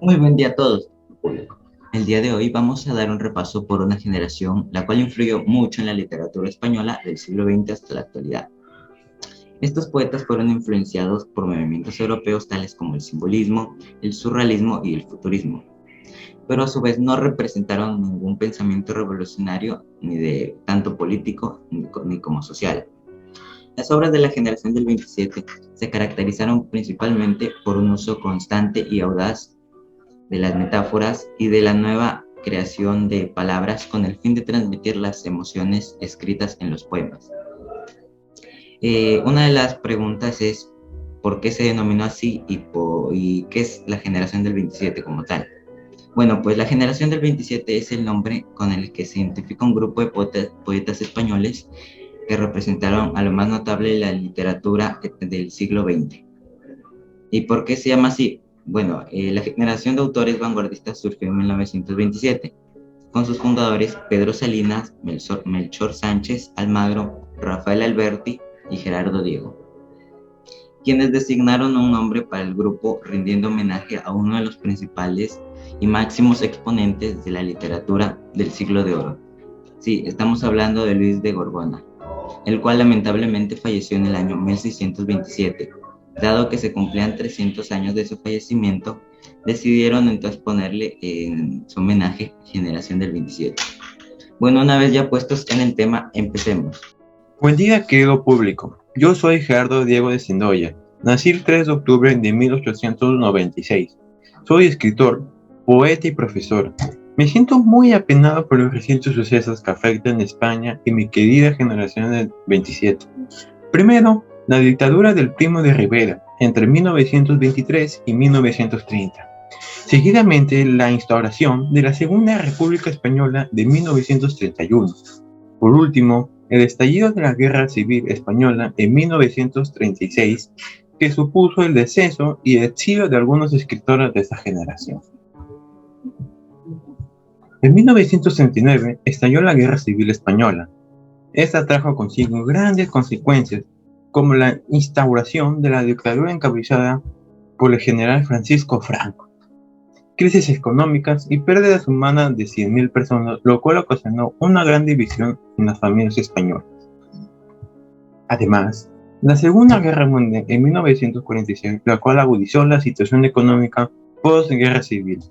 Muy buen día a todos, público. El día de hoy vamos a dar un repaso por una generación la cual influyó mucho en la literatura española del siglo XX hasta la actualidad. Estos poetas fueron influenciados por movimientos europeos tales como el simbolismo, el surrealismo y el futurismo, pero a su vez no representaron ningún pensamiento revolucionario ni de tanto político ni como social. Las obras de la generación del 27 se caracterizaron principalmente por un uso constante y audaz de las metáforas y de la nueva creación de palabras con el fin de transmitir las emociones escritas en los poemas. Una de las preguntas es ¿por qué se denominó así y qué es la generación del 27 como tal? Bueno, pues la generación del 27 es el nombre con el que se identifica un grupo de poetas españoles que representaron a lo más notable de la literatura del siglo XX. ¿Y por qué se llama así? Bueno, la generación de autores vanguardistas surgió en 1927, con sus fundadores Pedro Salinas, Melchor Sánchez Almagro, Rafael Alberti y Gerardo Diego, quienes designaron un nombre para el grupo rindiendo homenaje a uno de los principales y máximos exponentes de la literatura del siglo de oro. Sí, estamos hablando de Luis de Gorgona, el cual lamentablemente falleció en el año 1627. Dado que se cumplían 300 años de su fallecimiento, decidieron entonces ponerle en su homenaje Generación del 27. Bueno, una vez ya puestos en el tema, empecemos. Buen día, querido público. Yo soy Gerardo Diego de Sindoya. Nací el 3 de octubre de 1896. Soy escritor, poeta y profesor. Me siento muy apenado por los recientes sucesos que afectan a España y mi querida generación del 27. Primero, la dictadura del Primo de Rivera entre 1923 y 1930. Seguidamente, la instauración de la Segunda República Española de 1931. Por último, el estallido de la Guerra Civil Española en 1936, que supuso el deceso y exilio de algunos escritores de esa generación. En 1939 estalló la Guerra Civil Española. Esta trajo consigo grandes consecuencias, como la instauración de la dictadura encabezada por el general Francisco Franco, crisis económicas y pérdidas humanas de 100.000 personas, lo cual ocasionó una gran división en las familias españolas. Además, la Segunda Guerra Mundial en 1946, la cual agudizó la situación económica post-guerra civil.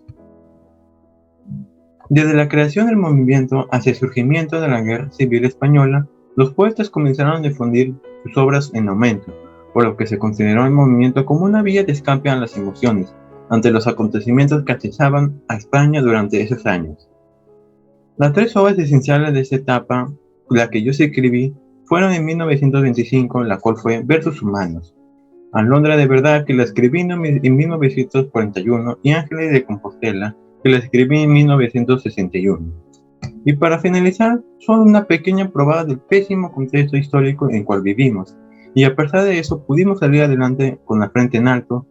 Desde la creación del movimiento hacia el surgimiento de la Guerra Civil Española, los poetas comenzaron a difundir sus obras en aumento, por lo que se consideró el movimiento como una vía de escape a las emociones ante los acontecimientos que atezaban a España durante esos años. Las tres obras esenciales de esta etapa, la que yo escribí, fueron en 1925, la cual fue Versos Humanos, Alondra de Verdad, que la escribí en 1941, y Ángeles de Compostela, que la escribí en 1961. Y para finalizar, son una pequeña probada del pésimo contexto histórico en el cual vivimos, y a pesar de eso pudimos salir adelante con la frente en alto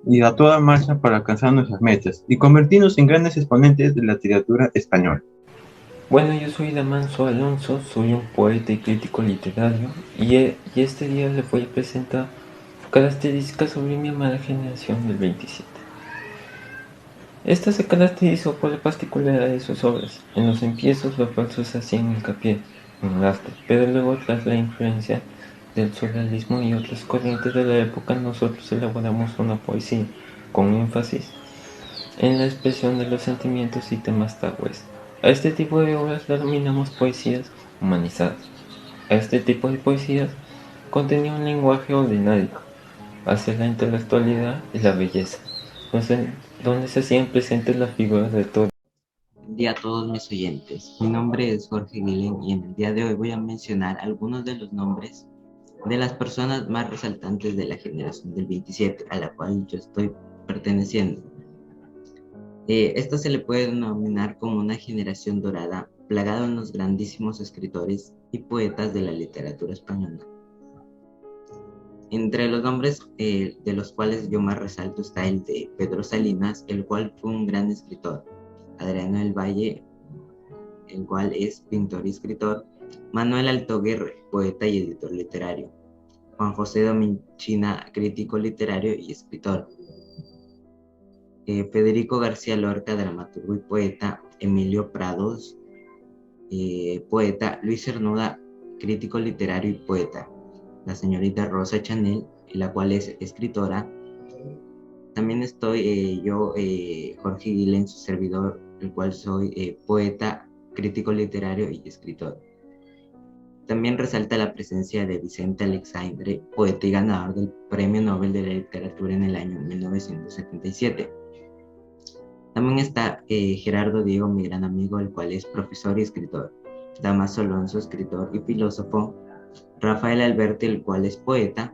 y a toda marcha para alcanzar nuestras metas y convertirnos en grandes exponentes de la literatura española. Bueno, yo soy Damanso Alonso, soy un poeta y crítico literario y este día les voy a presentar características sobre mi amada generación del 27. Esta se caracterizó por la particularidad de sus obras. En los empiezos los versos hacían hincapié en el arte, pero luego tras la influencia del surrealismo y otras corrientes de la época nosotros elaboramos una poesía con énfasis en la expresión de los sentimientos y temas tabúes. A este tipo de obras denominamos poesías humanizadas. A este tipo de poesías contenía un lenguaje ordinario hacia la intelectualidad y la belleza, donde se hacían presentes las figuras de todo. Buen día a todos mis oyentes. Mi nombre es Jorge Guilén y en el día de hoy voy a mencionar algunos de los nombres de las personas más resaltantes de la generación del 27, a la cual yo estoy perteneciendo. Esta se le puede denominar como una generación dorada, plagada de unos grandísimos escritores y poetas de la literatura española. Entre los nombres de los cuales yo más resalto está el de Pedro Salinas, el cual fue un gran escritor, Adriano del Valle, el cual es pintor y escritor, Manuel Altoguerre, poeta y editor literario, Juan José Dominchina, crítico literario y escritor, Federico García Lorca, dramaturgo y poeta; Emilio Prados, poeta; Luis Cernuda, crítico literario y poeta; la señorita Rosa Chanel, la cual es escritora. También estoy yo, Jorge Guilén, su servidor, el cual soy poeta, crítico literario y escritor. También resalta la presencia de Vicente Alexandre, poeta y ganador del Premio Nobel de la Literatura en el año 1977. También está Gerardo Diego, mi gran amigo, el cual es profesor y escritor; Damaso Alonso, escritor y filósofo; Rafael Alberti, el cual es poeta;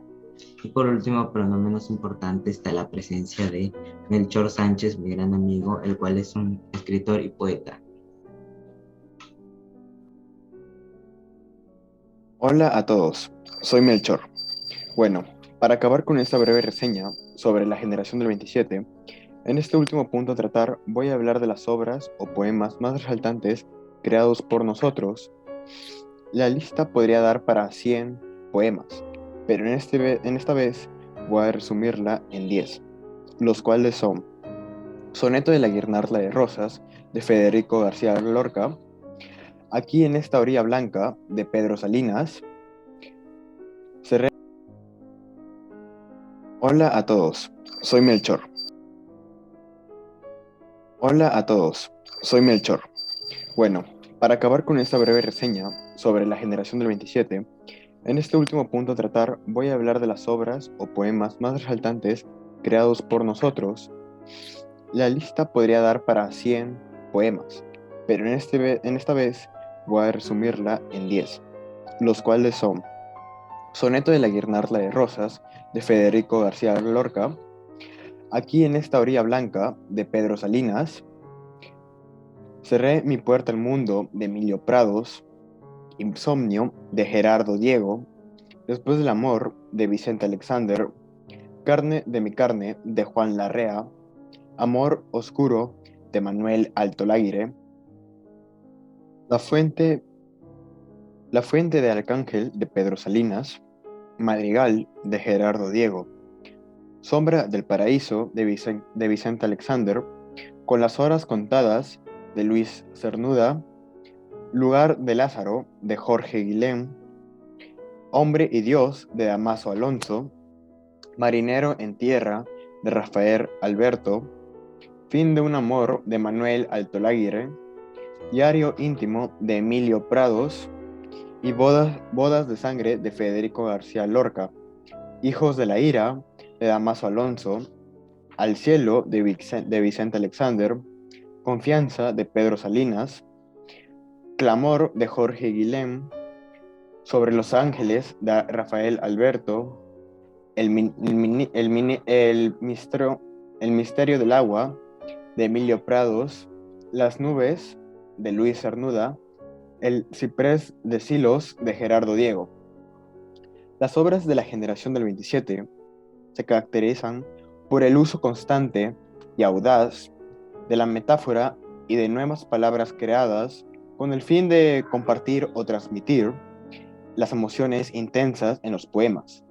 y por último, pero no menos importante, está la presencia de Melchor Sánchez, mi gran amigo, el cual es un escritor y poeta. Hola a todos, soy Melchor. Bueno, para acabar con esta breve reseña sobre la generación del 27, en este último punto a tratar voy a hablar de las obras o poemas más resaltantes creados por nosotros. La lista podría dar para 100 poemas, pero en esta vez voy a resumirla en 10, los cuales son: Soneto de la Guirnalda de Rosas, de Federico García Lorca; Aquí en esta orilla blanca, de Pedro Salinas; Hola a todos, soy Melchor. Hola a todos, soy Melchor. Bueno, para acabar con esta breve reseña sobre la generación del 27, en este último punto a tratar voy a hablar de las obras o poemas más resaltantes creados por nosotros. La lista podría dar para 100 poemas, pero en esta vez voy a resumirla en 10, los cuales son: Soneto de la Guirnalda de Rosas, de Federico García Lorca; Aquí en esta orilla blanca, de Pedro Salinas; Cerré mi puerta al mundo, de Emilio Prados; Insomnio, de Gerardo Diego; Después del amor, de Vicente Alexander; Carne de mi carne, de Juan Larrea; Amor oscuro, de Manuel Altolaguirre; La fuente de Arcángel, de Pedro Salinas; Madrigal, de Gerardo Diego; Sombra del paraíso, de Vicente Alexander; Con las horas contadas, de Luis Cernuda; Lugar de Lázaro, de Jorge Guilén; Hombre y Dios, de Damaso Alonso; Marinero en tierra, de Rafael Alberto; Fin de un amor, de Manuel Altolaguirre; Diario íntimo, de Emilio Prados; y Bodas de sangre, de Federico García Lorca; Hijos de la ira, de Damaso Alonso; Al cielo, de Vicente Alexander; Confianza, de Pedro Salinas; Clamor, de Jorge Guilén; Sobre los ángeles, de Rafael Alberto; El misterio del agua, de Emilio Prados; Las nubes, de Luis Cernuda; El ciprés de Silos, de Gerardo Diego. Las obras de la generación del 27 se caracterizan por el uso constante y audaz de la metáfora y de nuevas palabras creadas con el fin de compartir o transmitir las emociones intensas en los poemas.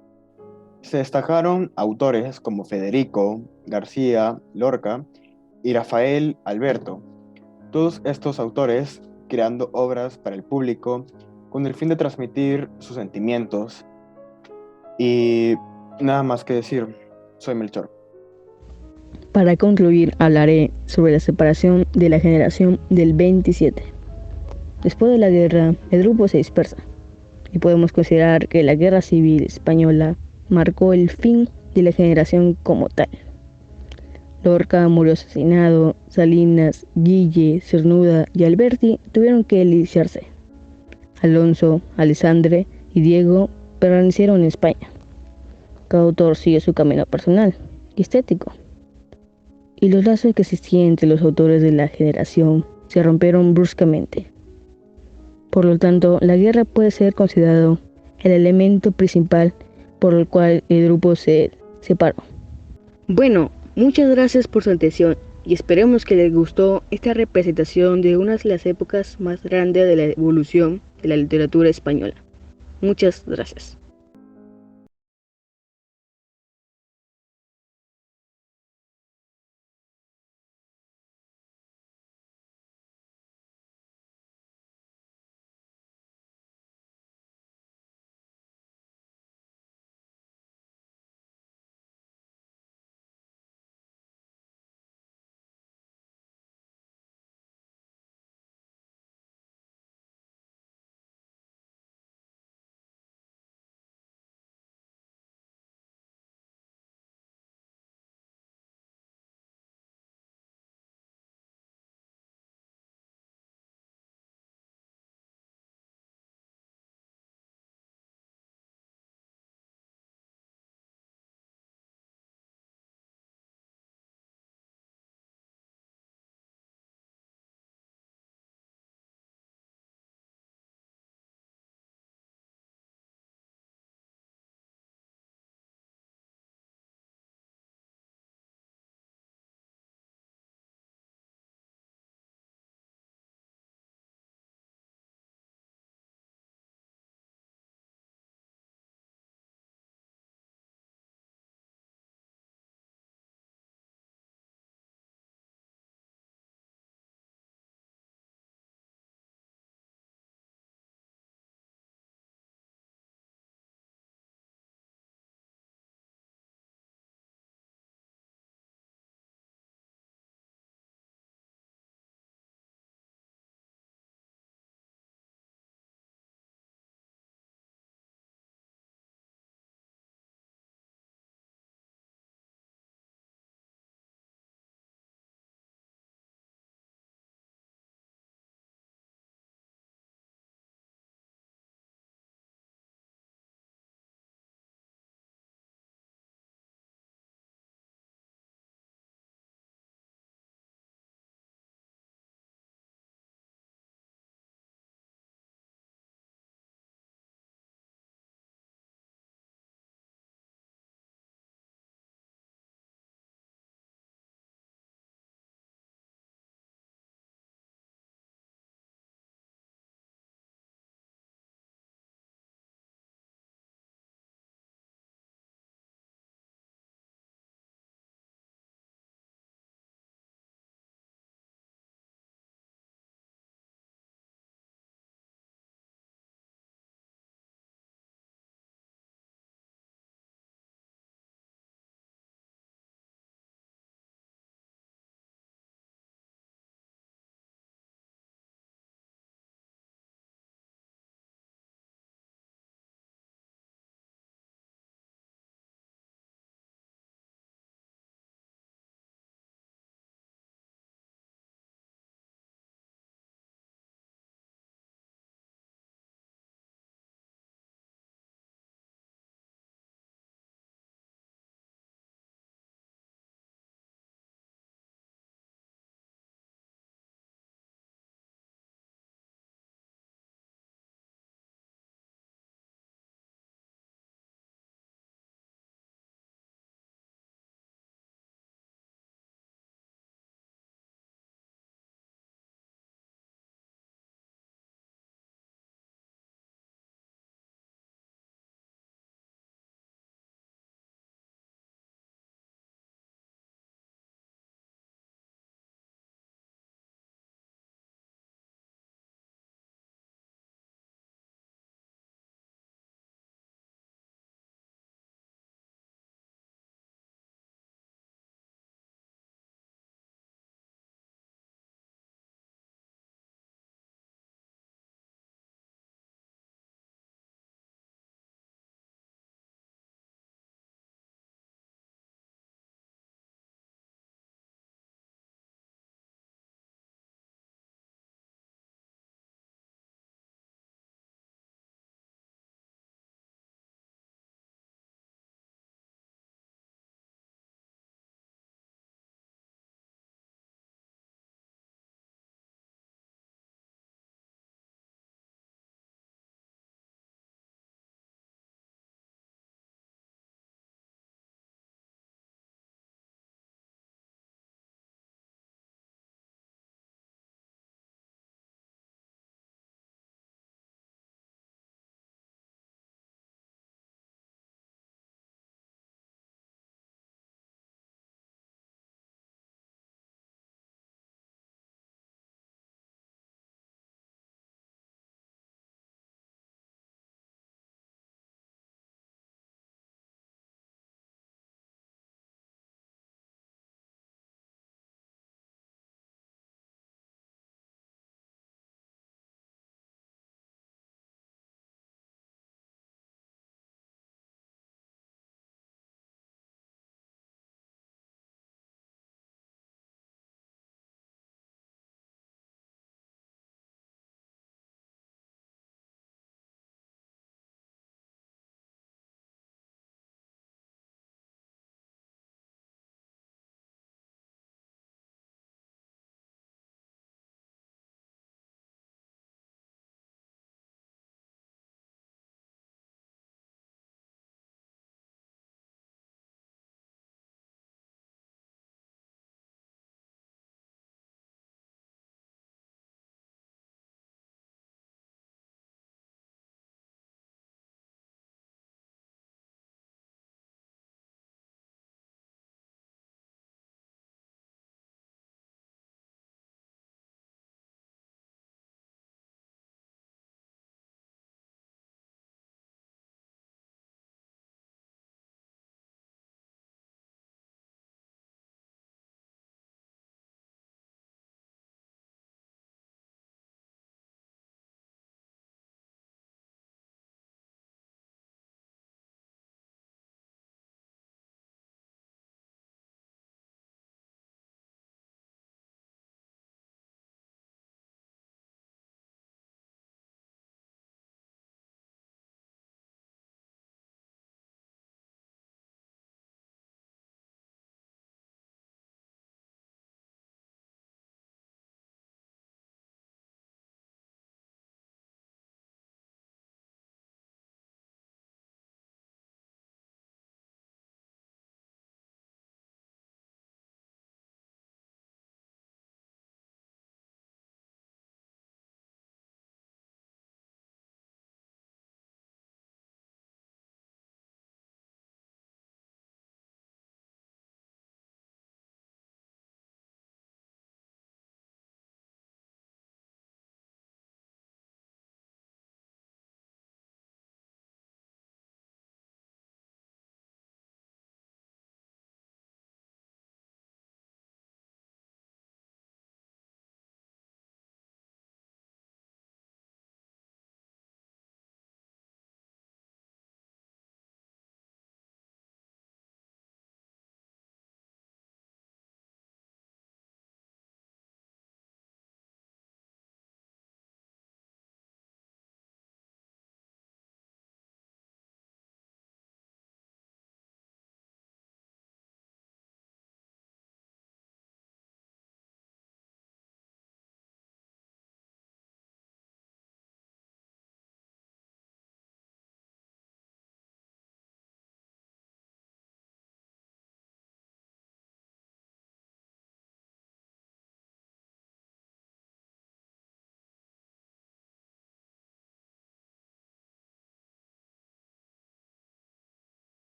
Se destacaron autores como Federico García Lorca y Rafael Alberto, todos estos autores creando obras para el público con el fin de transmitir sus sentimientos. Y nada más que decir, soy Melchor. Para concluir, hablaré sobre la separación de la generación del 27. Después de la guerra, el grupo se dispersa, y podemos considerar que la Guerra Civil Española marcó el fin de la generación como tal. Lorca murió asesinado; Salinas, Guille, Cernuda y Alberti tuvieron que liciarse. Alonso, Alessandre y Diego permanecieron en España. Cada autor siguió su camino personal y estético, y los lazos que existían entre los autores de la generación se rompieron bruscamente. Por lo tanto, la guerra puede ser considerado el elemento principal por el cual el grupo se separó. Bueno, muchas gracias por su atención y esperemos que les gustó esta representación de una de las épocas más grandes de la evolución de la literatura española. Muchas gracias.